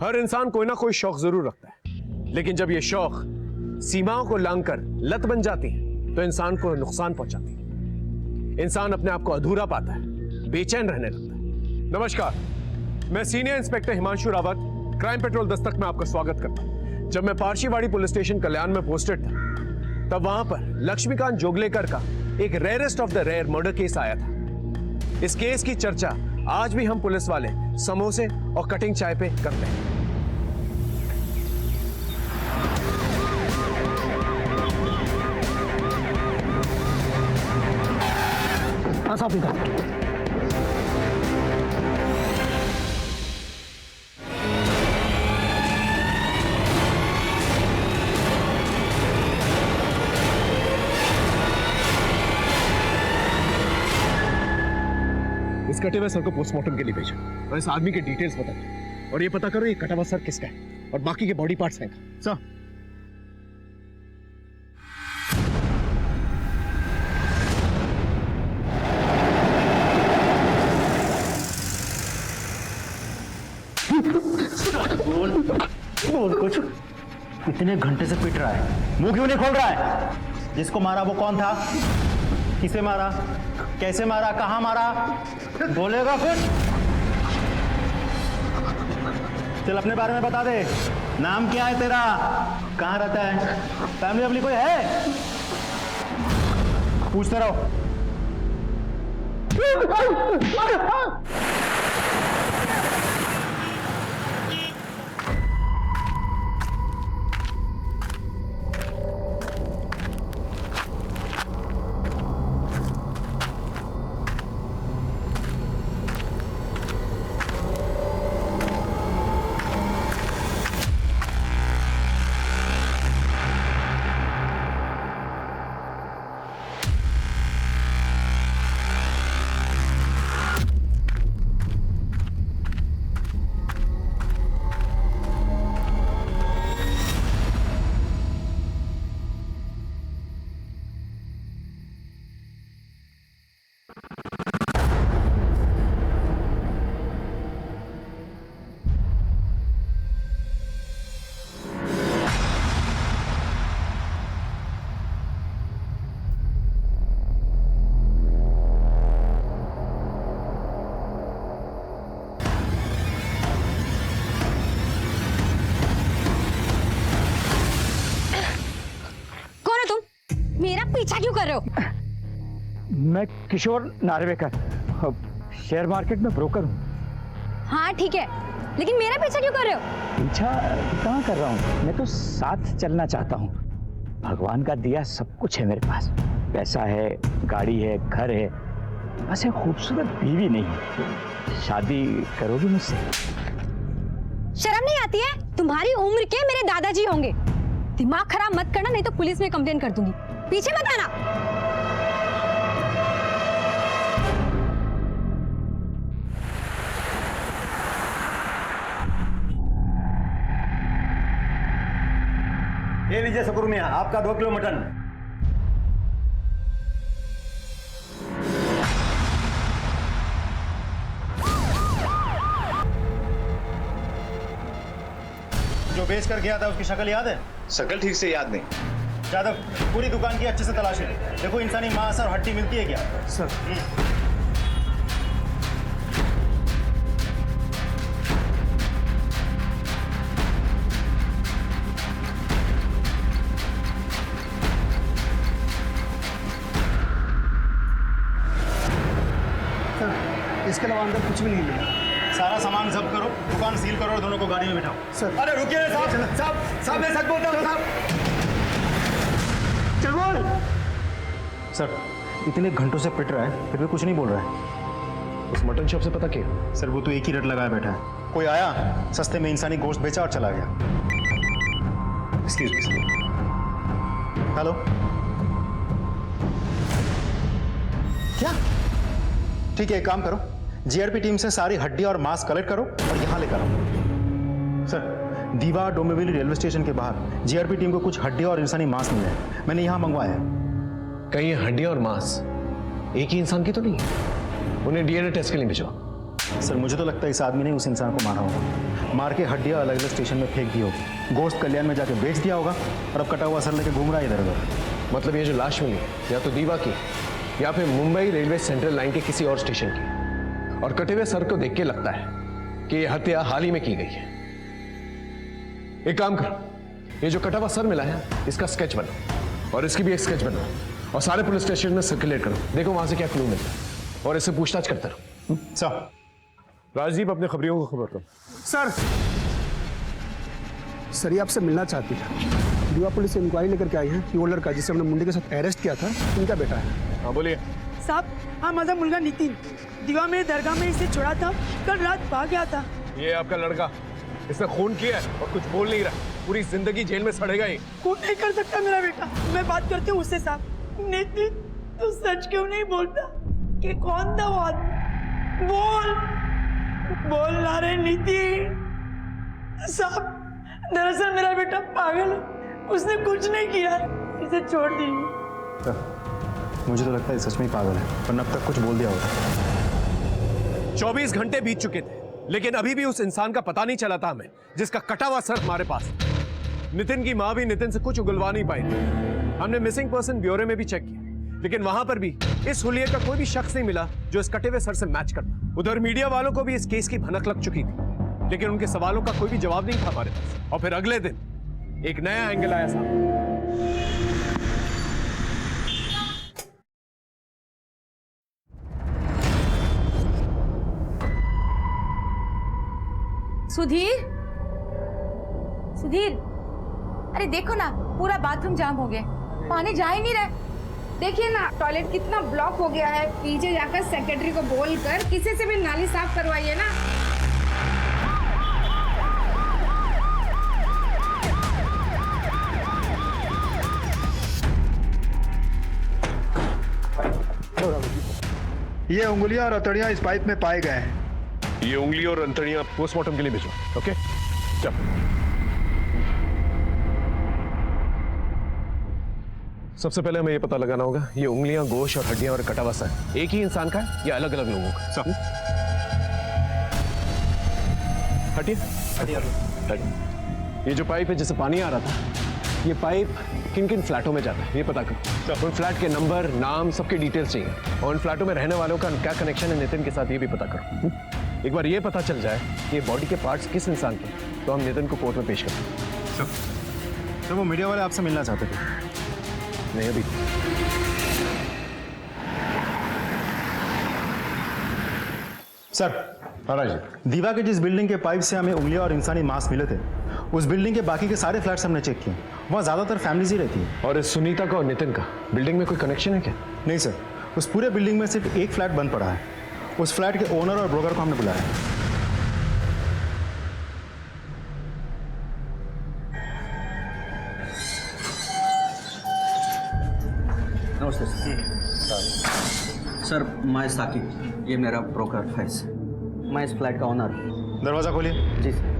हर इंसान कोई ना कोई शौक जरूर रखता है, लेकिन जब ये शौक सीमाओं को लांघकर लत बन जाती है तो इंसान को नुकसान पहुंचाती है। इंसान अपने आप को अधूरा पाता है, बेचैन रहने लगता है। नमस्कार, मैं senior inspector Himanshu Rawat, crime petrol Dastak में आपका स्वागत करता हूं। जब मैं पारशीवाड़ी पुलिस स्टेशन कल्याण में पोस्टेड था, तब वहां पर लक्ष्मीकांत जोगलेकर का एक rarest of the rare murder case आया था। इस केस की चर्चा आज भी हम पुलिस वाले समोसे और कटिंग चाय पे करते हैं। साहब इधर। इस कटे हुए सर को पोस्टमार्टम के लिए भेजा और इस आदमी के डिटेल्स बता दो और ये पता करो ये कटा हुआ सर किसका है और बाकी के बॉडी पार्ट्स हैं सर। बोल कुछ। इतने घंटे से पिट रहा है, मुंह क्यों नहीं खोल रहा है? जिसको मारा वो कौन था? किसे मारा? कैसे मारा? कहां मारा? बोलेगा कुछ? चल अपने बारे में बता दे। नाम क्या है तेरा? कहां रहता है? फैमिली वैमिली कोई है? पूछते रहो। पीछा क्यों कर रहे हो? मैं किशोर नार्वेकर, शेयर मार्केट में ब्रोकर हूँ। हाँ ठीक है, लेकिन मेरा पीछा क्यों कर रहे हो? पीछा कहाँ कर रहा हूँ, मैं तो साथ चलना चाहता हूँ। भगवान का दिया सब कुछ है मेरे पास, पैसा है, गाड़ी है, घर है, बस एक खूबसूरत बीवी नहीं है। शादी करोगी मुझसे? शर्म नहीं आती है? तुम्हारी उम्र के मेरे दादाजी होंगे। दिमाग खराब मत करना, नहीं तो पुलिस में कंप्लेन कर दूंगी। पीछे मत आना। ये लीजिए शकूर मियां, आपका 2 किलो मटन। जो बेच कर गया था उसकी शक्ल याद है? शक्ल ठीक से याद नहीं। जादव, पूरी दुकान की अच्छे से तलाशी ले। देखो इंसानी मांस और हड्डी मिलती है क्या? सर इसके अलावा अंदर कुछ भी नहीं मिला। सारा सामान जब्त करो, दुकान सील करो और दोनों को गाड़ी में बिठाओ। सर अरे रुकिए साहब, साहब मैं सच बोलता हूँ साहब। चल बोल। सर इतने घंटों से पिट रहा है फिर भी कुछ नहीं बोल रहा है। उस मटन शॉप से पता किया? सर वो तो एक ही रट लगाया बैठा है। कोई आया, सस्ते में इंसानी गोश्त बेचा और चला गया। Excuse me. हेलो, क्या? ठीक है, एक काम करो, जीआरपी टीम से सारी हड्डी और मांस कलेक्ट करो और यहाँ लेकर आओ। सर दीवा डोंबिवली रेलवे स्टेशन के बाहर जीआरपी टीम को कुछ हड्डी और इंसानी मांस मिले हैं, मैंने यहाँ मंगवाया है। कहीं ये हड्डियां और मांस एक ही इंसान की तो नहीं है? उन्हें डीएनए टेस्ट के लिए भिजवाओ। सर मुझे तो लगता है इस आदमी ने उस इंसान को मारा होगा। मार के हड्डियां अलग अलग स्टेशन में फेंक दी होगी, गोश्त कल्याण में जाके बेच दिया होगा और अब कटा हुआ सर लेके घूम रहा है इधर उधर। मतलब ये जो लाश मिली या तो दीवा की या फिर मुंबई रेलवे सेंट्रल लाइन के किसी और स्टेशन की, और कटे हुए सर को देख के लगता है कि यह हत्या हाल ही में की गई है। एक काम करो, ये जो कटा हुआ सर मिला है इसका स्केच बनाओ और इसकी भी एक स्केच बनाओ और सारे पुलिस स्टेशन में सर्कुलेट करो, देखो वहां से क्या क्लू मिलता है और इससे पूछताछ करते रहो। सर राजदीप अपने खबरियों को खबर करो। सर सर ये आपसे मिलना चाहती है। दीवा पुलिस से इंक्वायरी लेकर के आई है कि वो लड़का जिसे हमने मुंडे के साथ अरेस्ट किया था इनका बेटा है। हाँ बोलिए। साहब हाँ माझा मुलगा नितीन दिवा में दरगाह में इसे छोड़ा था, कल रात भाग गया था। ये आपका लड़का, इसने खून किया है और कुछ बोल नहीं रहा, पूरी जिंदगी जेल में सड़ेगा ही। खून नहीं कर सकता मेरा बेटा, मैं बात करती हूँ उससे। साहब नितीन तू सच क्यों नहीं बोलता कि कौन था वो आदमी? बोल ना रे नितीन। साहब दरअसल मेरा बेटा पागल है, उसने कुछ नहीं किया है, इसे छोड़ दीजिए। मुझे तो लगता है सच में ही पागल है, वरना अब तक कुछ बोल दिया होगा। 24 घंटे बीत चुके थे लेकिन अभी भी उस इंसान का पता नहीं चला था हमें जिसका कटा हुआ सर हमारे पास। नितिन की मां भी नितिन से कुछ उगलवा नहीं पाई थी। हमने मिसिंग पर्सन ब्यूरो में भी चेक किया लेकिन वहां पर भी इस हुलिये का कोई भी शख्स नहीं मिला जो इस कटे हुए सर से मैच करता। उधर मीडिया वालों को भी इस केस की भनक लग चुकी थी लेकिन उनके सवालों का कोई भी जवाब नहीं था हमारे पास। और फिर अगले दिन एक नया एंगल आया सामने। सुधीर, सुधीर, अरे देखो ना पूरा बाथरूम जाम हो गया, पानी जा ही नहीं रहा। देखिए ना टॉयलेट कितना ब्लॉक हो गया है, पीछे जाकर सेक्रेटरी को बोलकर किसी से भी नाली साफ करवाइए ना। ये उंगलियां और हथौड़ियां इस पाइप में पाए गए हैं। ये उंगली और अंतड़ियां पोस्टमार्टम के लिए भेजो। ओके चल। सबसे पहले हमें ये पता लगाना होगा ये उंगलियां, गोश्त और हड्डियां और कटा हुआ सर एक ही इंसान का है या अलग अलग लोगों का? हटिए। ये जो पाइप है जिससे पानी आ रहा था, ये पाइप किन किन फ्लैटों में जाता है ये पता करो। उन फ्लैट के नंबर, नाम, सबके डिटेल्स चाहिए और उन फ्लैटों में रहने वालों का क्या कनेक्शन है नितिन के साथ ये भी पता करो। एक बार ये पता चल जाए कि ये बॉडी के पार्ट्स किस इंसान के, तो हम नितिन को कोर्ट में पेश करें। तो वो मीडिया वाले आपसे मिलना चाहते थे? नहीं अभी। सर दीवा के जिस बिल्डिंग के पाइप से हमें उंगलियां और इंसानी मांस मिले थे, उस बिल्डिंग के बाकी के सारे फ्लैट्स हमने चेक किए, वहाँ ज्यादातर फैमिलीज ही रहती है। और इस सुनीता का और नितिन का बिल्डिंग में कोई कनेक्शन है क्या? नहीं सर, उस पूरे बिल्डिंग में सिर्फ एक फ्लैट बंद पड़ा है, उस फ्लैट के ओनर और ब्रोकर को हमने बुलाया है। नमस्ते सर, मैं साकिब, ये मेरा ब्रोकर फैज, मैं इस फ्लैट का ओनर हूँ। दरवाजा खोलिए। जी sir.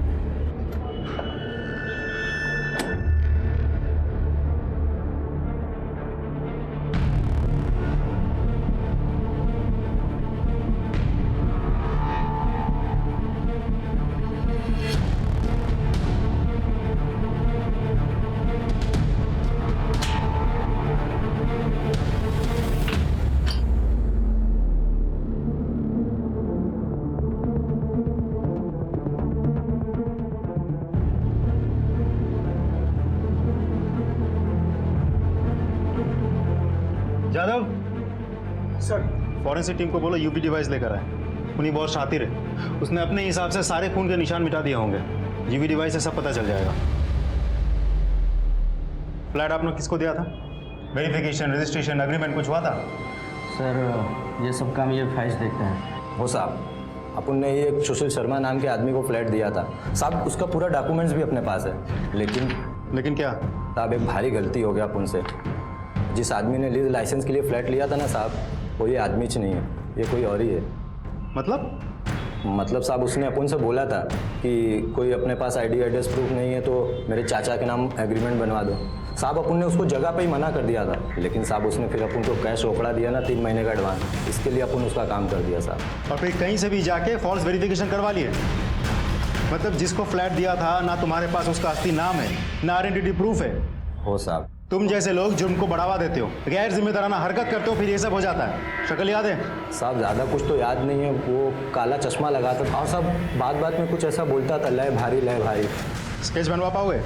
Yadav sir forensic team को बोलो यूपी डिवाइस लेकर आए, उन्हीं बहुत शातिर है, उसने अपने हिसाब से सारे खून के निशान मिटा दिए होंगे। यूवी डिवाइस से सब पता चल जाएगा। फ्लैट आपने किसको दिया था? वेरिफिकेशन, रजिस्ट्रेशन, एग्रीमेंट कुछ हुआ था? सर ये सब काम ये फैज देखते हैं। हो साहब, अपन ने एक सुशील शर्मा नाम के आदमी को फ्लैट दिया था साहब, उसका पूरा डॉक्यूमेंट्स भी अपने पास है। लेकिन क्या साहब एक भारी गलती हो गया अपन से। जिस आदमी ने लीज लाइसेंस के लिए फ्लैट लिया था ना साहब, वो ये आदमी च नहीं है, ये कोई और ही है। मतलब साहब उसने अपन से बोला था कि कोई अपने पास आईडी एड्रेस प्रूफ नहीं है तो मेरे चाचा के नाम एग्रीमेंट बनवा दो। साहब अपन ने उसको जगह पे ही मना कर दिया था, लेकिन साहब उसने फिर अपन को कैश रोकड़ा दिया ना 3 महीने का एडवांस, इसके लिए अपन उसका काम कर दिया साहब। और फिर कहीं से भी जाके फॉल्स वेरिफिकेशन करवा लिए? मतलब जिसको फ्लैट दिया था ना तुम्हारे पास उसका असली नाम है ना आइडेंटिटी प्रूफ है। हो साहब। तुम जैसे लोग जुर्म को बढ़ावा देते हो, गैर जिम्मेदाराना हरकत करते हो, फिर ये सब हो जाता है। शक्ल याद है? साहब ज़्यादा कुछ तो याद नहीं है, वो काला चश्मा लगाता था और सब बात बात में कुछ ऐसा बोलता था, लय भारी लय भारी। स्केच बनवा पाओगे?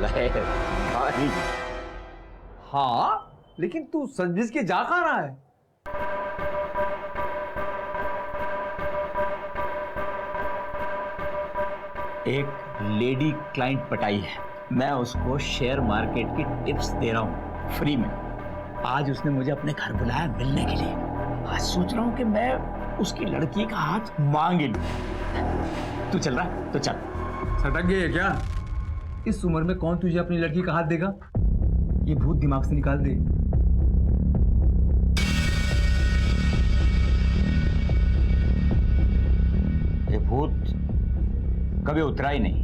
लय भारी। हाँ, लेकिन तू संजिश के जा कहाँ रहा है? एक लेडी क्लाइंट पटाई है, मैं उसको शेयर मार्केट की टिप्स दे रहा हूँ फ्री में। आज उसने मुझे अपने घर बुलाया मिलने के लिए। आज सोच रहा हूँ कि मैं उसकी लड़की का हाथ मांग ही लूं। तू चल रहा तो चल। सटक गई है क्या? इस उम्र में कौन तुझे अपनी लड़की का हाथ देगा? ये भूत दिमाग से निकाल दे। ये भूत कभी उतरा ही नहीं।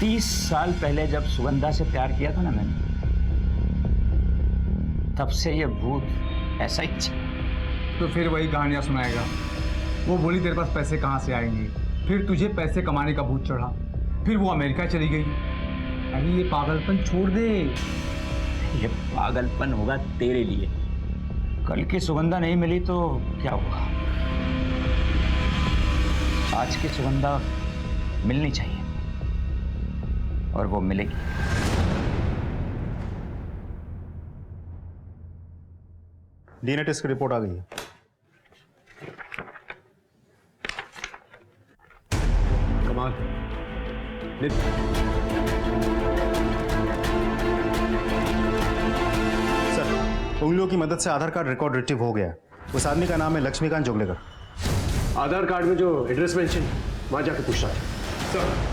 30 साल पहले जब सुगंधा से प्यार किया था ना मैंने, तब से ये भूत ऐसा ही तो फिर वही कहानियां सुनाएगा। वो बोली तेरे पास पैसे कहाँ से आएंगे, फिर तुझे पैसे कमाने का भूत चढ़ा, फिर वो अमेरिका चली गई। अरे ये पागलपन छोड़ दे। ये पागलपन होगा तेरे लिए। कल की सुगंधा नहीं मिली तो क्या हुआ? आज की सुगंधा मिलनी चाहिए और वो मिलेगी। डीएनए टेस्ट की रिपोर्ट आ गई है। कमाल। सर, उंगलियों की मदद से आधार कार्ड रिकॉर्ड रिट्रीव हो गया है। उस आदमी का नाम है लक्ष्मीकांत जोगलेकर। आधार कार्ड में जो एड्रेस मेंशन, वहां जाके पूछना है। सर।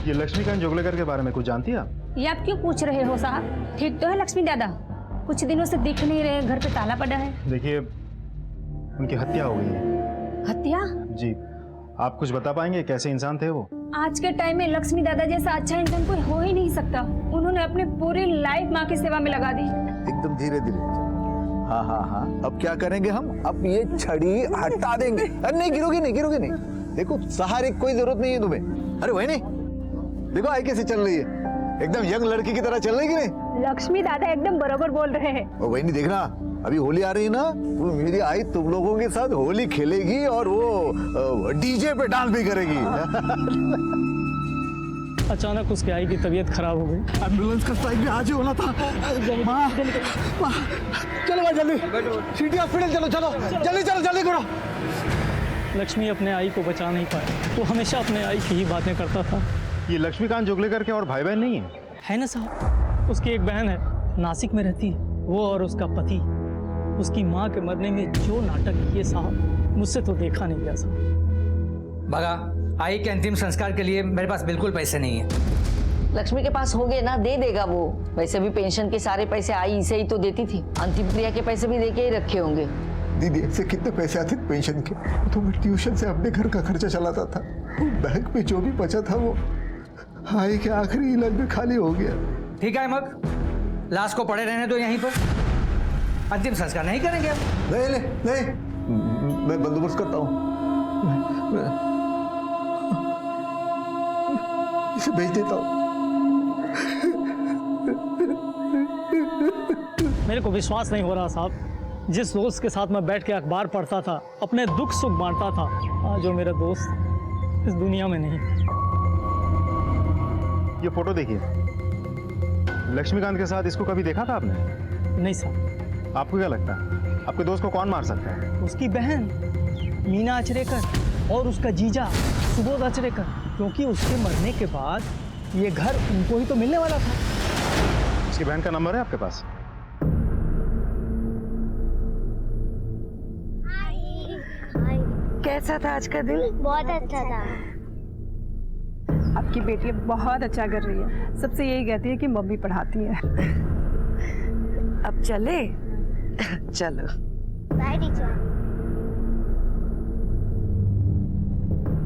ये लक्ष्मीकांत जोगलेकर के बारे में कुछ जानती है आप? ये आप क्यों पूछ रहे हो साहब? ठीक तो है लक्ष्मी दादा? कुछ दिनों से दिख नहीं रहे, घर पे ताला पड़ा है। देखिए, उनकी हत्या हो गई है। हत्या? जी। आप कुछ बता पाएंगे कैसे इंसान थे वो? आज के टाइम में लक्ष्मी दादा जैसा अच्छा इंसान कोई हो ही नहीं सकता। उन्होंने अपनी पूरी लाइफ माँ की सेवा में लगा दी। एकदम धीरे धीरे। हाँ हाँ हाँ, अब क्या करेंगे हम? अब ये छड़ी हटा देंगे। अरे नहीं गिरोगी नहीं, गिरोगी नहीं। देखो सहारे की कोई जरूरत नहीं है तुम्हें। अरे वही नहीं, देखो आई कैसे चल रही है, एकदम यंग लड़की की तरह चल रही है नहीं? लक्ष्मी दादा एकदम बराबर बोल रहे हैं। और वही नहीं, देखना अभी होली आ रही है ना, वो मेरी आई तुम लोगों के साथ होली खेलेगी और वो डीजे पे डांस भी करेगी। अचानक उसकी आई की तबीयत खराब हो गई। एम्बुलेंस का स्ट्राइक भी आज ही होना था। माँ, चलो जल्दी सिटी हॉस्पिटल चलो, चलो जल्दी, चलो जल्दी करो। लक्ष्मी अपने आई को बचा नहीं पाया। वो हमेशा अपने आई की ही बातें करता था। ये लक्ष्मीकांत जोगलेकर के और भाई बहन नहीं है ना साहब? उसकी एक बहन है, नासिक में रहती है। वो और उसका पति उसकी माँ के मरने में जो नाटक किए साहब, मुझसे तो देखा नहीं गया साहब। भगा, आई के अंतिम संस्कार के लिए मेरे पास बिल्कुल पैसे नहीं है। लक्ष्मी के पास होंगे ना, दे देगा वो। वैसे भी पेंशन के सारे पैसे आई इसे ही तो देती थी। अंतिम क्रिया के पैसे भी देके ही रखे होंगे। दीदी इससे कितने पैसे आते थे पेंशन के? तो मैं ट्यूशन से अपने घर का खर्चा चलाता था। बैंक में जो भी बचा था वो आई के आखिरी इलाज में खाली हो गया। ठीक है मग, लाश को पड़े रहने दो यहीं पर। अंतिम संस्कार नहीं करेंगे अब? नहीं नहीं नहीं, मैं बंदोबस्त करता हूँ। इसे भेज देता हूँ। मेरे को विश्वास नहीं हो रहा साहब। जिस दोस्त के साथ मैं बैठ के अखबार पढ़ता था, अपने दुख सुख बांटता था, आज वो मेरा दोस्त इस दुनिया में नहीं। ये फोटो देखिए, लक्ष्मीकांत के साथ इसको कभी देखा था आपने? नहीं साहब। आपको क्या लगता है आपके दोस्त को कौन मार सकता है? उसकी बहन मीना अचरेकर और उसका जीजा सुबोध अचरेकर, क्योंकि उसके मरने के बाद ये घर उनको ही तो मिलने वाला था। उसकी बहन का नंबर है आपके पास? कैसा था आज का दिन? बहुत अच्छा था। आपकी बेटी बहुत अच्छा कर रही है, सबसे यही कहती है कि मम्मी पढ़ाती है। अब चले? चलो। Bye teacher.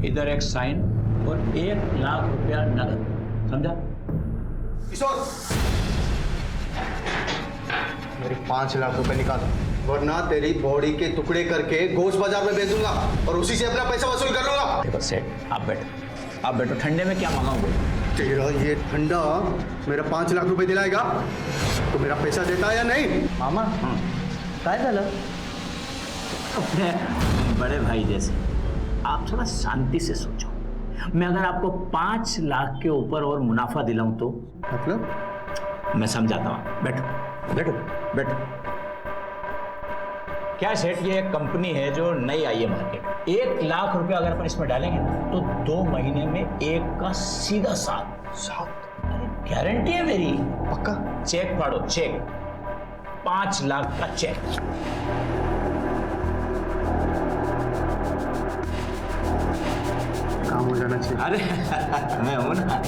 इधर एक साइन और 1 लाख रुपया नगद, समझा? किशोर, मेरे 5 लाख रुपए निकाल, वरना तेरी बॉडी के टुकड़े करके गोश्त बाजार में बेच दूंगा और उसी से अपना पैसा वसूल कर लूंगा। देखो सेठ, आप बैठो, ठंडे में क्या मांगोगे? तेरा ये ठंडा मेरा 5 लाख रुपए दिलाएगा तो मेरा पैसा देता है या नहीं? मामा काय झालं? अपने बड़े भाई जैसे आप थोड़ा शांति से सोचो। मैं अगर आपको 5 लाख के ऊपर और मुनाफा दिलाऊं तो? मतलब? मैं समझाता हूँ, बैठो बैठो बैठो। क्या सेठ, ये एक कंपनी है जो नई आई है मार्केट। 1 लाख रुपया अगर अपन इसमें डालेंगे ना तो 2 महीने में 1 का सीधा 7। गारंटी है मेरी। पक्का? चेक फाड़ो, चेक 5 लाख का चेक। काम हो जाना चाहिए। अरे मैं हूं ना।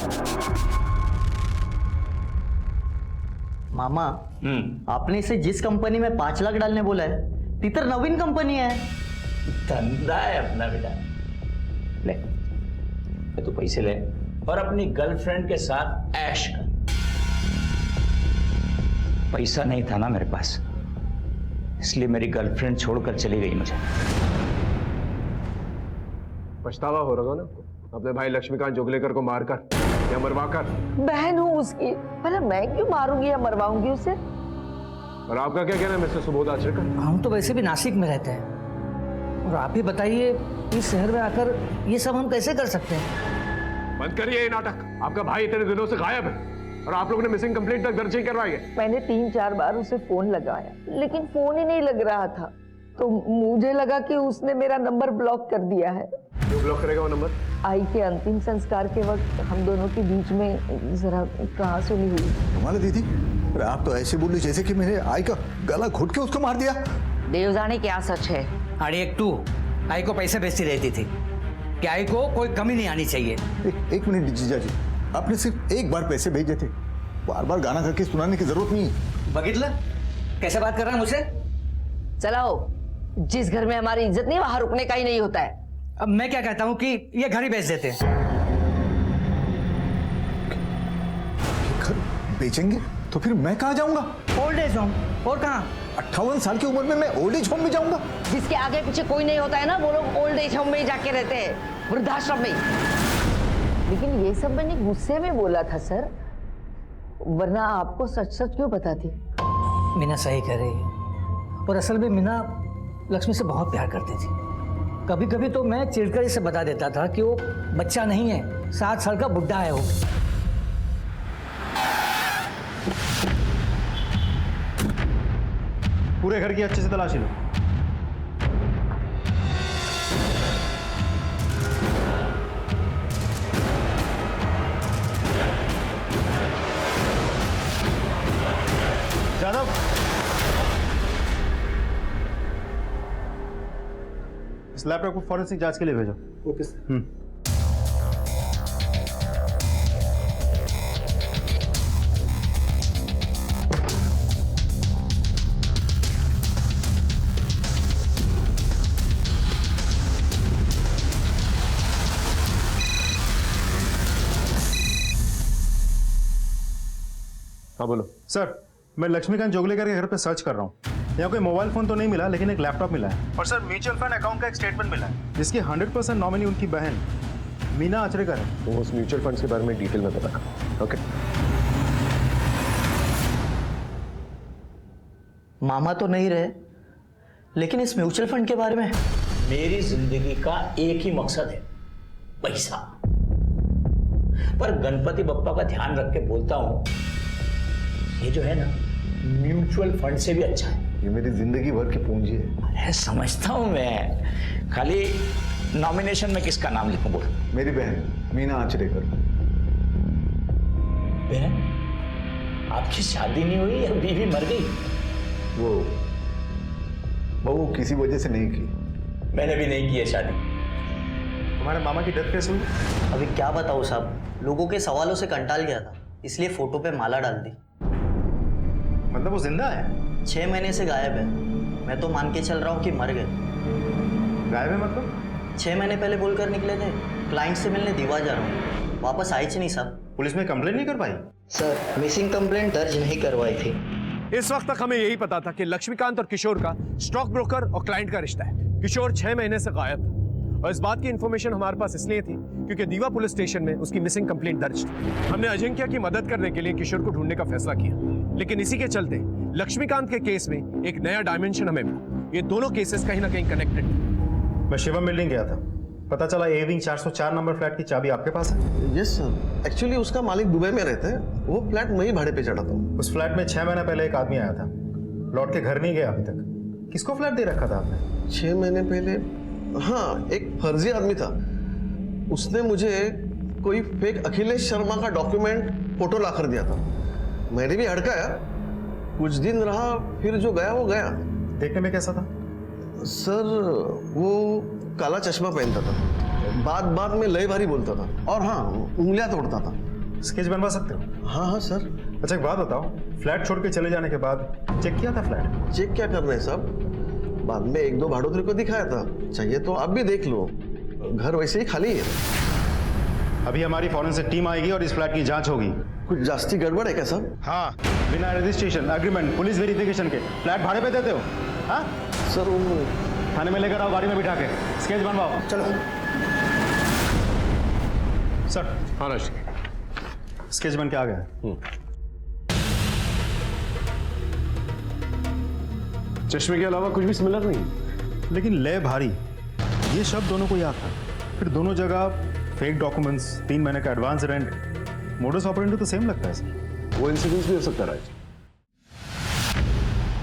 मामा आपने इसे जिस कंपनी में 5 लाख डालने बोला है ती तर नवीन कंपनी है। धंधा है अपना बेटा। ले तू पैसे ले और अपनी गर्लफ्रेंड के साथ ऐश कर। पैसा नहीं था ना मेरे पास, इसलिए मेरी गर्लफ्रेंड छोड़कर चली गई मुझे। पछतावा हो रहा ना अपने भाई लक्ष्मीकांत जोगलेकर को मारकर या मरवाकर? बहन हूँ उसकी, भला मैं क्यों मारूंगी या मरवाऊंगी उसे? और आपका क्या कहना है मिस्टर सुबोध आचरेकर? हम तो वैसे भी नासिक में रहते हैं, और आप ही बताइए इस शहर में आकर ये सब हम कैसे कर सकते हैं? बंद करिए ये नाटक। आपका भाई इतने दिनों से गायब है और आप लोगों ने मिसिंग कंप्लेंट तक दर्ज नहीं करवाई है। मैंने 3-4 बार उसे फोन लगाया, लेकिन फोन ही नहीं लग रहा था, तो मुझे लगा कि उसने मेरा नंबर ब्लॉक कर दिया है। क्यों ब्लॉक करेगा वो नंबर? आई के अंतिम संस्कार के वक्त हम दोनों के बीच में जरा कहासुनी हुई। कमाल है दीदी, अरे आप तो ऐसे बोली जैसे कि मैंने आई का गला घुट के उसको मार दिया। देव जाने क्या सच है। अरे एक तू आई को पैसे भेजती रहती थी कि आई को कोई कमी नहीं आनी चाहिए। एक मिनट जीजा जी, आपने सिर्फ एक बार पैसे भेजे थे, बार बार गाना करके सुनाने की जरूरत नहीं है। बगितला कैसे बात कर रहा है मुझसे? चलाओ, जिस घर में हमारी इज्जत नहीं वहां रुकने का ही नहीं होता है। अब मैं क्या कहता हूँ कि ये घर ही बेच देते हैं। घर बेचेंगे तो फिर मैं कहाँ जाऊंगा? Old age home. और कहाँ? 58 साल की उम्र में मैं ओल्ड एज होम में जाऊंगा? जिसके आगे पीछे कोई नहीं होता है ना, वो लोग ओल्ड एज होम में ही जाके रहते हैं, वृद्धाश्रम में। लेकिन ये सब मैंने गुस्से में बोला था सर, वरना आपको सच सच क्यों बताती? मीना सही कह रही है, और असल में मीना लक्ष्मी से बहुत प्यार करती थी। कभी कभी तो मैं चिढ़कर इसे बता देता था कि वो बच्चा नहीं है, 7 साल का बुढ़ा है वो। पूरे घर की अच्छे से तलाशी लो। जादव, इस लैपटॉप को फॉरेंसिक जांच के लिए भेजो। Okay sir. हाँ बोलो सर, मैं लक्ष्मीकांत जोगलेकर के घर पे सर्च कर रहा हूँ। यहाँ कोई मोबाइल फोन तो नहीं मिला, लेकिन एक लैपटॉप मिला है। और सर म्यूचुअल फंड अकाउंट का एक स्टेटमेंट मिला है, जिसकी 100% नॉमिनी उनकी बहन मीना आचरेकर है। वो उस म्यूचुअल फंड्स के बारे में डिटेल में पता कर। ओके। मामा तो नहीं रहे, लेकिन इस म्यूचुअल फंड के बारे में मेरी जिंदगी का एक ही मकसद है, पैसा। पर गणपति बप्पा का ध्यान रख के बोलता हूं, ये जो है ना म्यूचुअल फंड से भी अच्छा है। ये मेरी जिंदगी भर की पूंजी है। अरे समझता हूं मैं, खाली नॉमिनेशन में किसका नाम लिखूं बोल? मेरी बहन मीना आचरेकर। बहन? आपकी शादी नहीं हुई या बीवी मर गई? वो बहू किसी वजह से नहीं की। मैंने भी नहीं की है शादी। तुम्हारे मामा की डेथ कैसे हुई? अभी क्या बताऊँ साहब, लोगों के सवालों से कंटाल गया था, इसलिए फोटो पे माला डाल दी। मतलब वो जिंदा है? 6 महीने से गायब है। मैं तो मान के चल रहा हूँ कि मर गए। गायब है मतलब? 6 महीने पहले बोलकर निकले थे क्लाइंट से मिलने दीवा जा रहा हूँ, वापस आई नहीं साहब। पुलिस में कंप्लेंट नहीं कर पाई? सर मिसिंग कंप्लेंट दर्ज नहीं करवाई थी। इस वक्त तक हमें यही पता था कि लक्ष्मीकांत और किशोर का स्टॉक ब्रोकर और क्लाइंट का रिश्ता है। किशोर 6 महीने से गायब था और इस बात की इंफॉर्मेशन हमारे पास इसलिए थी क्योंकि दीवा पुलिस स्टेशन में उसकी मिसिंग कंप्लेंट दर्ज थी। हमने अजिंक्य की मदद करने के लिए किशोर को ढूंढने का फैसला किया, लेकिन इसी के चलते लक्ष्मीकांत के केस में एक नया डायमेंशन हमें मिला। ये दोनों केसेस कहीं ना कहीं कनेक्टेड थे। मैं शिवम बिल्डिंग गया था, पता चला ए विंग 404 नंबर फ्लैट की चाबी आपके पास है? यस सर, एक्चुअली उसका मालिक दुबई में रहते हैं, वो फ्लैट मैं ही भाड़े पे चढ़ाता हूँ। उस फ्लैट में 6 महीना पहले एक आदमी आया था, लौट के घर नहीं गया अभी तक। किसको फ्लैट दे रखा था आपने? 6 महीने पहले, हाँ, एक फर्जी आदमी था। उसने मुझे कोई फेक अखिलेश शर्मा का डॉक्यूमेंट फोटो ला कर दिया था। मैंने भी हड़काया, कुछ दिन रहा, फिर जो गया वो गया। देखने में कैसा था? सर वो काला चश्मा पहनता था, बात बात में लय भारी बोलता था, और हाँ, उंगलियां तोड़ता था। स्केच बनवा सकते हो? हाँ हाँ सर। अच्छा एक बात बताओ, फ्लैट छोड़ के चले जाने के बाद चेक किया था फ्लैट? चेक क्या करना है साहब, बाद में 1-2 भाड़ोत्री को दिखाया था, चाहिए तो आप भी देख लो, घर वैसे ही खाली है। अभी हमारी फॉरेंसिक टीम आएगी और इस फ्लैट की जांच होगी। कुछ जास्ती गड़बड़ है क्या साहब? हाँ, बिना रजिस्ट्रेशन, एग्रीमेंट, पुलिस वेरिफिकेशन के फ्लैट भाड़े पे देते हो? हाँ सर, वो थाने में लेकर आओ, गाड़ी में बिठा के स्केच बनवाओ। चलो सर। हाँ राशि, स्केच बन के आ गया। चश्मे के अलावा कुछ भी सिमिलर नहीं, लेकिन ले भारी, ये शब्द दोनों को याद था। फिर दोनों जगह फेक डॉक्यूमेंट्स, 3 महीने का एडवांस रेंट, मोडस ऑपरेंडी तो सेम लगता है सर। वो इंसिडेंस भी हो सकता है।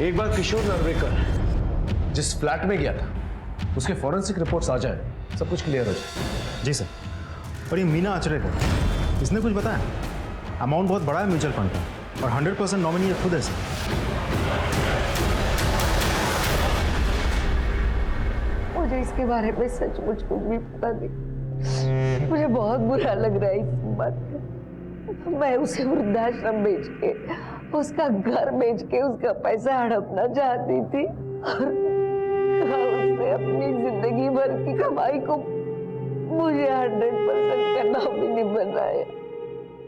एक बार किशोर नार्वेकर जिस फ्लैट में गया था उसके फॉरेंसिक रिपोर्ट्स आ जाए, सब कुछ क्लियर हो जाए। जी सर। और ये मीना आचरेकर, इसने कुछ बताया? अमाउंट बहुत बड़ा है म्यूचुअल फंड का, और 100% नॉमिनी खुद है सर। मुझे इसके बारे में सचमुच कुछ भी पता नहीं। मुझे बहुत बुरा लग रहा है इस बात का। मैं उसे वृद्धाश्रम बेच के, उसका घर बेच के उसका पैसा हड़पना चाहती थी, और उसने अपनी जिंदगी भर की कमाई को मुझे 100% करना भी नहीं बनाया।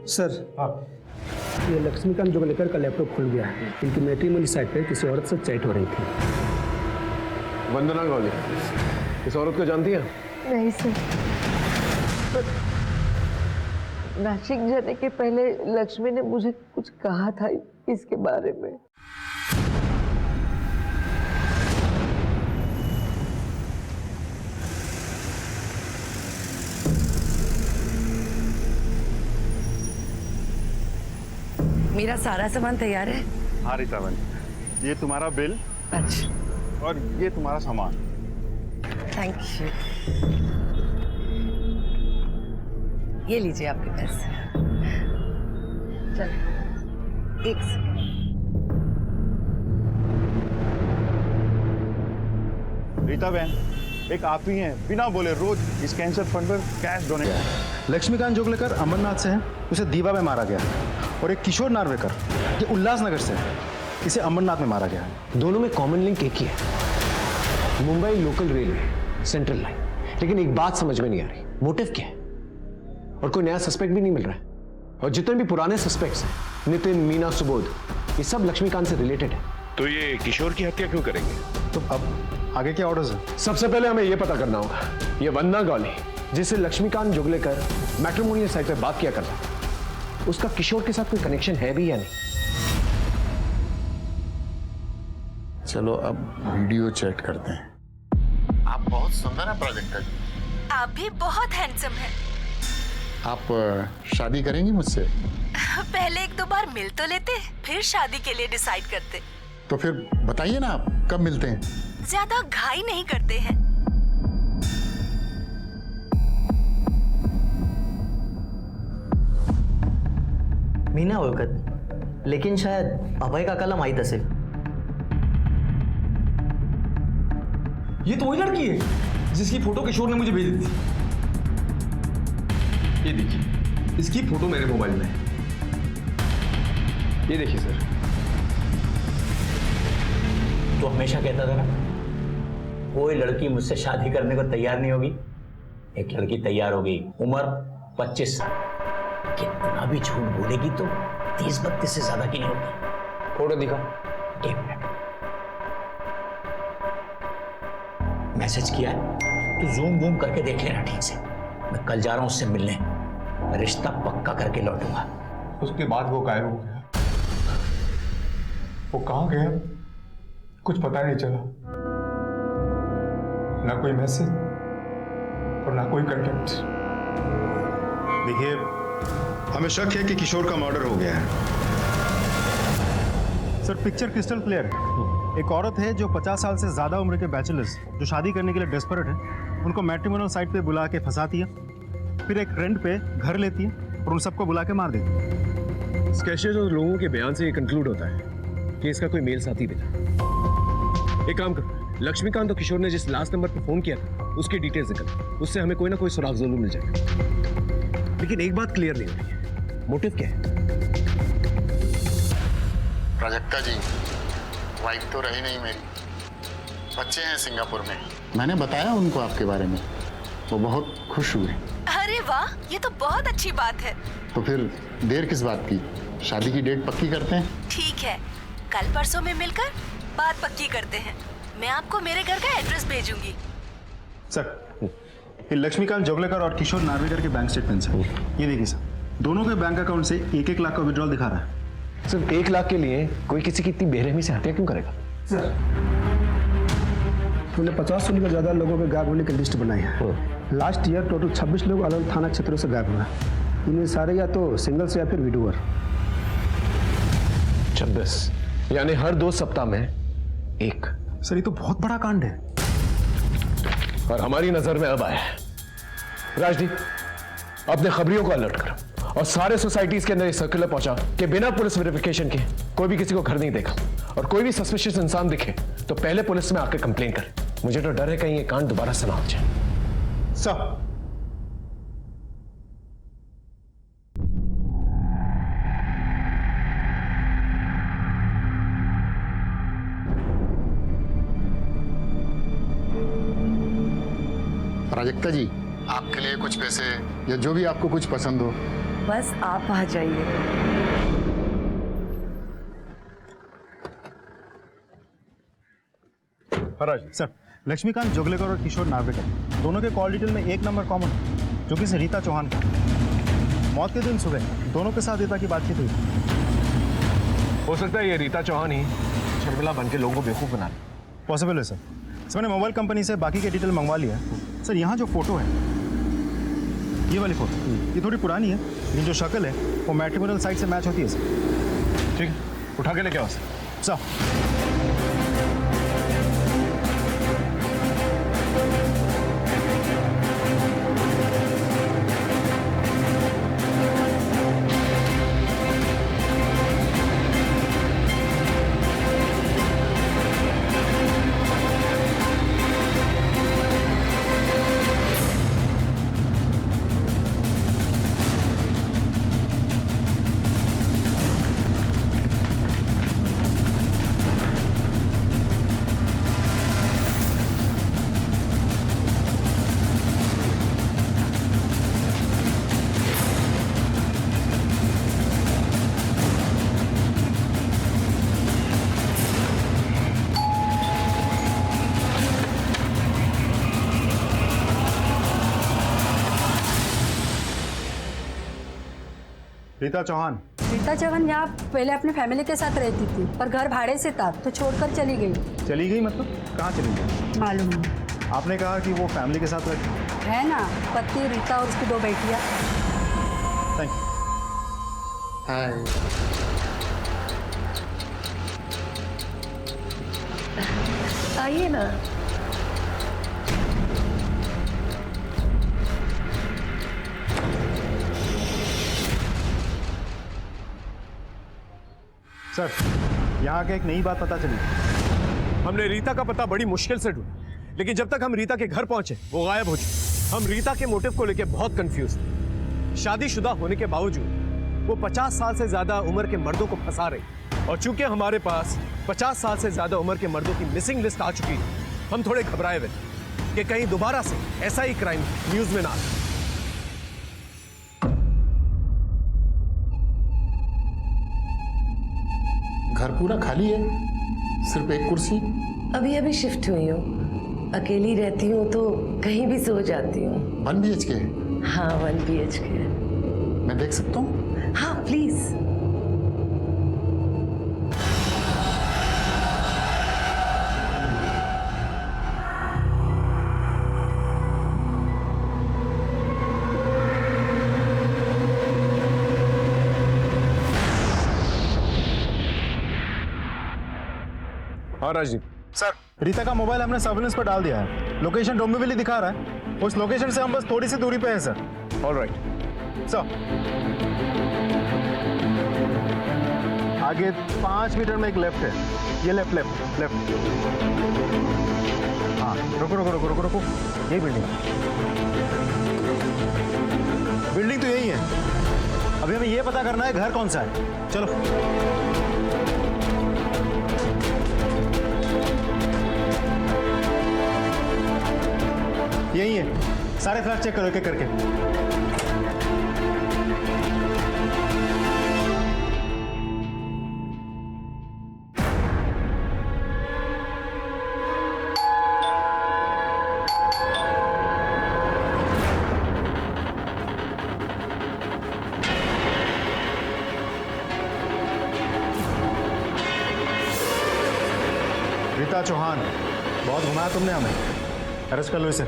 सर, ये लक्ष्मीकांत जोगलेकर का लैपटॉप खुल गया है। इनकी मैट्रिमोनी साइट पे किसी औरत से चैट हो रही थी। वंदना गौली, इस औरत को जानती हैं? नहीं सर, नासिक जाने के पहले लक्ष्मी ने मुझे कुछ कहा था इसके बारे में। मेरा सारा सामान तैयार है। हाँ रीतावन, ये तुम्हारा बिल। अच्छा। और ये तुम्हारा सामान। Thank you. ये लीजिए आपके पैसे। चलो, एक सेकंड। रीता बहन, एक आप ही हैं, बिना बोले रोज इस कैंसर फंड पर कैश डोनेट। लक्ष्मीकांत जोगलेकर अमरनाथ से है, उसे दीवा में मारा गया। और एक किशोर नार्वेकर, ये उल्लासनगर से है, इसे अमरनाथ में मारा गया है। दोनों में कॉमन लिंक एक ही है, Mumbai local railway central line. लेकिन एक बात समझ में नहीं आ रही, मोटिव क्या है? और कोई नया सस्पेक्ट भी नहीं मिल रहा है। और जितने भी पुराने सस्पेक्ट्स हैं, नितिन, मीना, सुबोध, ये सब लक्ष्मीकांत से रिलेटेड है। तो ये किशोर की हत्या क्यों करेंगे? तो अब आगे क्या ऑर्डर्स है? सबसे पहले हमें यह पता करना होगा, ये वंदना गौली जिससे लक्ष्मीकांत जोगलेकर मैट्रिमोनियल साइट पे बात किया करता था, उसका किशोर के साथ कोई कनेक्शन है भी या नहीं? चलो अब वीडियो चेक करते हैं। आप बहुत सुंदर है प्रोजेक्टर। आप भी बहुत हैंडसम हैं। आप शादी करेंगी मुझसे? पहले 1-2 बार मिल तो लेते, फिर शादी के लिए डिसाइड करते। तो फिर बताइए ना, आप कब मिलते हैं? ज्यादा घाई नहीं करते हैं। मीना ओळखत, लेकिन शायद अभय काकाला माहित असेल। ये तो वही लड़की है जिसकी फोटो किशोर ने मुझे भेजी थी। ये देखिए, इसकी फोटो मेरे मोबाइल में है। ये देखिए सर। तो हमेशा कहता था ना, कोई लड़की मुझसे शादी करने को तैयार नहीं होगी। एक लड़की तैयार हो गई, उम्र 25 साल। कितना भी झूठ बोलेगी तो 30-32 से ज्यादा की नहीं होगी। फोटो दिखा। एक मिनट, मैसेज किया है, तू जूम वूम करके देख लेना ठीक से। मैं कल जा रहा हूं उससे मिलने, रिश्ता पक्का करके लौटूंगा। उसके बाद वो गायब हो गया। वो कहाँ गया कुछ पता नहीं चला, ना कोई मैसेज और ना कोई कंटेक्ट। देखिए, हमें शक है कि किशोर का मर्डर हो गया है। सर, पिक्चर क्रिस्टल क्लियर है। एक औरत है जो 50 साल से ज़्यादा उम्र के बैचलर्स जो शादी करने के लिए डेस्परेट है, उनको मैट्रिमोनियल साइट पे बुला के फंसाती है, फिर एक रेंट पे घर लेती है और उन सबको बुला के मार देती है। स्केचेस और लोगों के बयान से ये कंक्लूड होता है कि इसका कोई मेल साथी भी था। एक काम करो, लक्ष्मीकांत और किशोर ने जिस लास्ट नंबर पर फोन किया था उसकी डिटेल्स निकल, उससे हमें कोई ना कोई सुराग जरूर मिल जाएगा। लेकिन एक बात क्लियर नहीं हो रही है, मोटिव क्या है? प्राजक्ता जी, वाइफ तो रही नहीं मेरी, बच्चे हैं सिंगापुर में। मैंने बताया उनको आपके बारे में, वो बहुत खुश हुए। अरे वाह, ये तो बहुत अच्छी बात है। तो फिर देर किस बात की, शादी की डेट पक्की करते हैं। ठीक है, कल परसों में मिलकर बात पक्की करते हैं। मैं आपको मेरे घर का एड्रेस भेजूंगी। सर, ये लक्ष्मीकांत जोगलेकर और किशोर नार्वेकर के बैंक स्टेटमेंट्स हैं। ये देखिए सर, दोनों के बैंक अकाउंट से 1-1 लाख का विड्रॉल दिखा रहा है। सिर्फ 1 लाख के लिए कोई किसी की इतनी बेरहमी से हत्या क्यों करेगा? सर, तूने 50 से भी ज्यादा लोगों के गायब होने की लिस्ट बनाई है। लास्ट ईयर टोटल 26 लोग अलग थाना क्षेत्रों से गायब हुए। इनमें सारे या तो सिंगल्स या फिर विडोअर। 26 यानी हर 2 सप्ताह में एक। सर, ये तो बहुत बड़ा कांड है और हमारी नजर में अब आया है। राजदीप, अपने खबरियों को अलर्ट करो और सारे सोसाइटीज के अंदर ये सर्कुलर पहुंचा कि बिना पुलिस वेरिफिकेशन के कोई भी किसी को घर नहीं देखा, और कोई भी सस्पिशियस इंसान दिखे तो पहले पुलिस में आकर कंप्लेन करे। मुझे तो डर है कहीं ये कांड दोबारा से ना हो जाए। सर, प्राजक्ता जी, आपके लिए कुछ पैसे या जो भी आपको कुछ पसंद हो। बस आप आ जाइए। सर, लक्ष्मीकांत जोगलेकर और किशोर नार्वेकर दोनों के कॉल डिटेल में एक नंबर कॉमन है, जो कि रीता चौहान का। मौत के दिन सुबह दोनों के साथ रीता की बातचीत हुई। हो सकता है ये रीता चौहान ही शर्मिला बन के लोगों को बेवकूफ बना रही। पॉसिबल है सर। मैंने मोबाइल कंपनी से बाकी के डिटेल मंगवा लिया है। सर, यहाँ जो फोटो है, ये वाली फोटो, ये थोड़ी पुरानी है, लेकिन जो शक्ल है वो मैट्रिमोनियल साइट से मैच होती है सर। ठीक है, उठा के लेके आओ सर। रीता चौहान। रीता चौहान यहाँ पहले अपने फैमिली के साथ रहती थी, पर घर भाड़े से था तो छोड़कर चली गई। चली गई मतलब? कहाँ चली गई? मालूम नहीं। आपने कहा कि वो फैमिली के साथ रहती है ना, पति, रीता और उसकी 2 बेटियाँ। Thank you. हाय। आइए ना। सर, यहाँ के एक नई बात पता चली। हमने रीता का पता बड़ी मुश्किल से ढूंढा, लेकिन जब तक हम रीता के घर पहुंचे वो गायब हो चुकी। हम रीता के मोटिव को लेकर बहुत कंफ्यूज थे। शादीशुदा होने के बावजूद वो 50 साल से ज्यादा उम्र के मर्दों को फंसा रही। और चूंकि हमारे पास 50 साल से ज्यादा उम्र के मर्दों की मिसिंग लिस्ट आ चुकी है, हम थोड़े घबराए हुए कि कहीं दोबारा से ऐसा ही क्राइम न्यूज में ना आए। घर पूरा खाली है, सिर्फ एक कुर्सी। अभी अभी शिफ्ट हुई हूँ, अकेली रहती हूँ तो कहीं भी सो जाती हूँ। 1 BHK? हाँ 1 BHK। मैं देख सकता हूँ? हाँ प्लीज। हाँ राजदीप सर, रीता का मोबाइल हमने सर्विलेंस पर डाल दिया है। लोकेशन डोंबिवली दिखा रहा है। उस लोकेशन से हम बस थोड़ी सी दूरी पे हैं सर। ऑलराइट सर, आगे 5 मीटर में एक लेफ्ट है। ये लेफ्ट लेफ्ट लेफ्ट। हाँ, रुको रुको रुको रुको रुको, यही बिल्डिंग तो यही है। अभी हमें ये पता करना है घर कौन सा है। चलो। यही है, सारे फ्लैट चेक करो एक एक करके। रीता चौहान, बहुत घुमाया तुमने हमें। अरेस्ट कर लो इसे।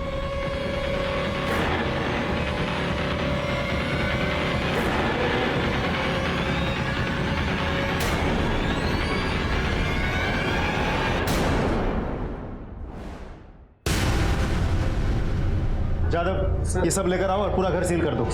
जादव, ये सब लेकर आओ और पूरा घर सील कर दो।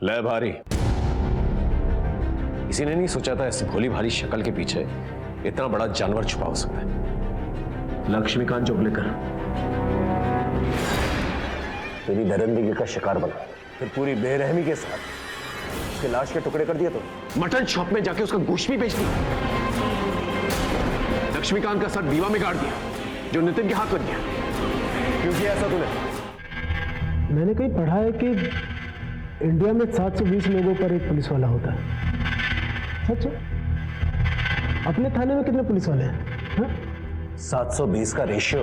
ले भारी, किसी ने नहीं सोचा था इस भोली भारी शक्ल के पीछे इतना बड़ा जानवर छुपा हो सकता है। लक्ष्मीकांत जोगलेकर तेरी दरिंदगी का शिकार बना, फिर पूरी बेरहमी के साथ उसके लाश के टुकड़े कर दिए। तो मटन शॉप में जाके उसका गोश्त भी बेच दिया। लक्ष्मीकांत का सर दीवा में गाड़ दिया, जो नितिन के हाथ में दिया। क्यों किया ऐसा तूने? मैंने कहीं पढ़ा है कि इंडिया में 720 लोगों पर एक पुलिस वाला होता है। सच है? अपने थाने में कितने पुलिस वाले हैं? 720 का रेशियो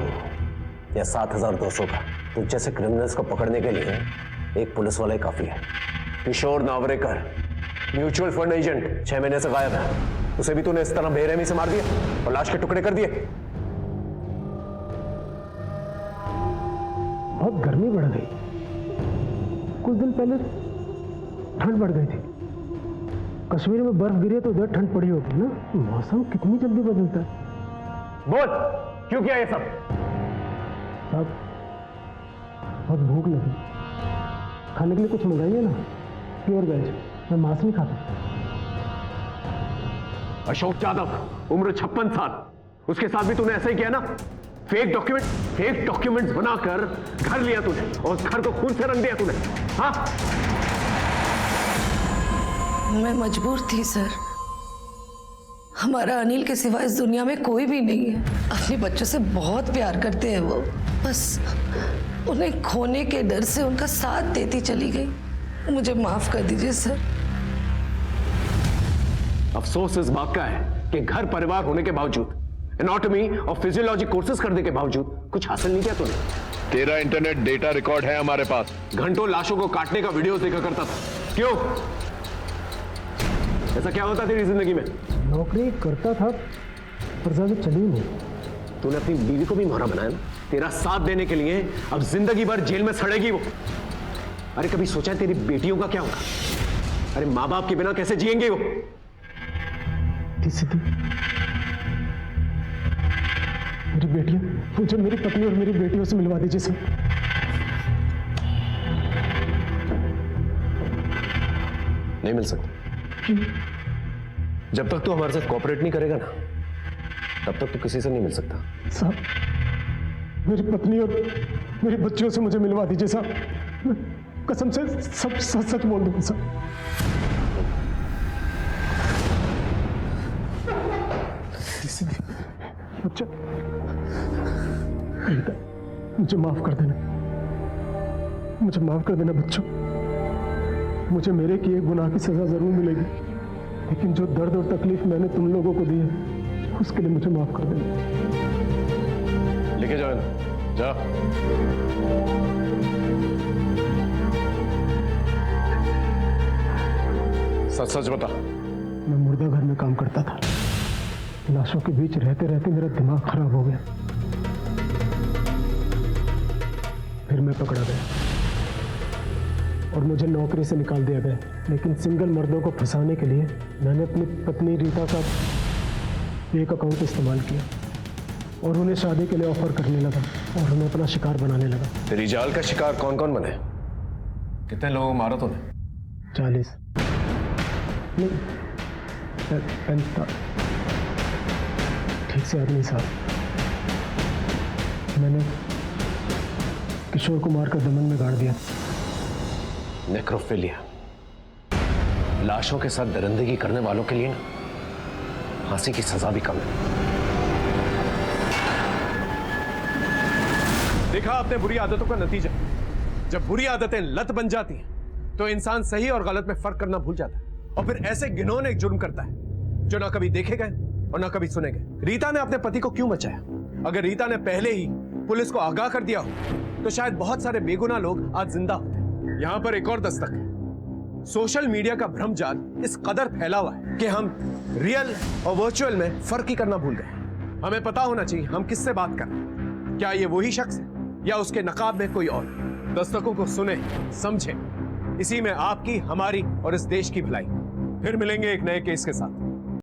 या 7200 का? तो जैसे क्रिमिनल्स को पकड़ने के लिए एक पुलिस वाला ही काफी है। किशोर नावरेकर, म्यूचुअल फंड एजेंट, 6 महीने से गायब है। उसे भी तूने इस तरह बेरहमी से मार दिया और लाश के टुकड़े कर दिए। बहुत गर्मी बढ़ गई। कुछ दिन पहले ठंड बढ़ गई थी। कश्मीर में बर्फ गिरी है तो उधर ठंड पड़ी होगी ना। मौसम कितनी जल्दी बदलता है। बोल, क्यों किया ये सब? साहब, बहुत भूख लगी, खाने के लिए कुछ मंगाइए ना। प्योर वेज, मैं मांस नहीं खाता। अशोक यादव, उम्र 56 साल, उसके साथ भी तूने ऐसा ही किया ना? फेक डॉक्यूमेंट्स बनाकर घर लिया तूने और उस घर को खून से रंग दिया तूने। हाँ, मैं मजबूर थी सर। हमारा अनिल के सिवा इस दुनिया में कोई भी नहीं है। अपने बच्चों से बहुत प्यार करते हैं वो, बस उन्हें खोने के डर से उनका साथ देती चली गई। मुझे माफ कर दीजिए सर। अफसोस इस बात का है कि घर परिवार होने के बावजूद, एनाटॉमी और फिजियोलॉजी कोर्सेज करने के बावजूद कुछ हासिल नहीं किया तूने। तेरा इंटरनेट डेटा रिकॉर्ड है हमारे पास। घंटों लाशों को काटने का वीडियो देखा करता था। क्यों? ऐसा क्या होता तेरी जिंदगी में? नौकरी करता था पर ज्यादा चली नहीं। तूने अपनी बीवी को भी मारा बनाया ना, तेरा साथ देने के लिए अब जिंदगी भर जेल में सड़ेगी वो। अरे कभी सोचा है तेरी बेटियों का क्या होगा? अरे माँ बाप के बिना कैसे जिएंगे वो? मेरी बेटियां, मुझे मेरी पत्नी और मेरी बेटियों से मिलवा दीजिए सर। नहीं मिल सकता। जब तक तू हमारे साथ कोऑपरेट नहीं करेगा ना, तब तक तू किसी से नहीं मिल सकता। साहब मेरी पत्नी और मेरी बच्चियों से मुझे मिलवा दीजिए साहब, कसम से सब सच सच बोल दूंगा साहब। अच्छा मुझे माफ कर देना, मुझे माफ कर देना बच्चों। मुझे मेरे किए गुनाह की सजा जरूर मिलेगी, लेकिन जो दर्द और तकलीफ मैंने तुम लोगों को दी है उसके लिए मुझे माफ कर देना। लेके जाओ ना, जा। सच सच बता। मैं मुर्दा घर में काम करता था। लाशों के बीच रहते रहते मेरा दिमाग खराब हो गया, फिर मैं पकड़ा गया और मुझे नौकरी से निकाल दिया गया। लेकिन सिंगल मर्दों को फंसाने के लिए मैंने अपनी पत्नी रीता का एक अकाउंट इस्तेमाल किया और उन्हें शादी के लिए ऑफर करने लगा और उन्हें अपना शिकार बनाने लगा। तेरी जाल का शिकार कौन कौन बने? कितने लोगों को मारा तूने? 40 नहीं, ठीक से याद नहीं साहब। मैंने किशोर कुमार का दमन में गाड़ दिया। नेक्रोफिलिया, लाशों के साथ दरिंदगी करने वालों के लिए ना फांसी की सजा भी कम है। देखा आपने बुरी आदतों का नतीजा। जब बुरी आदतें लत बन जाती हैं तो इंसान सही और गलत में फर्क करना भूल जाता है और फिर ऐसे घिनौने एक जुर्म करता है जो ना कभी देखे गए और ना कभी सुने गए। रीता ने अपने पति को क्यों बचाया? अगर रीता ने पहले ही पुलिस को आगाह कर दिया हो तो शायद बहुत सारे बेगुनाह लोग आज जिंदा होते। यहां पर एक और दस्तक है। सोशल मीडिया का भ्रमजाल इस कदर फैला हुआ है कि हम रियल और वर्चुअल में फर्क ही करना भूल गए। हमें पता होना चाहिए हम किससे बात कर रहे हैं। क्या ये वही शख्स है या उसके नकाब में कोई और? दस्तकों को सुने, समझे, इसी में आपकी, हमारी और इस देश की भलाई। फिर मिलेंगे एक नए केस के साथ।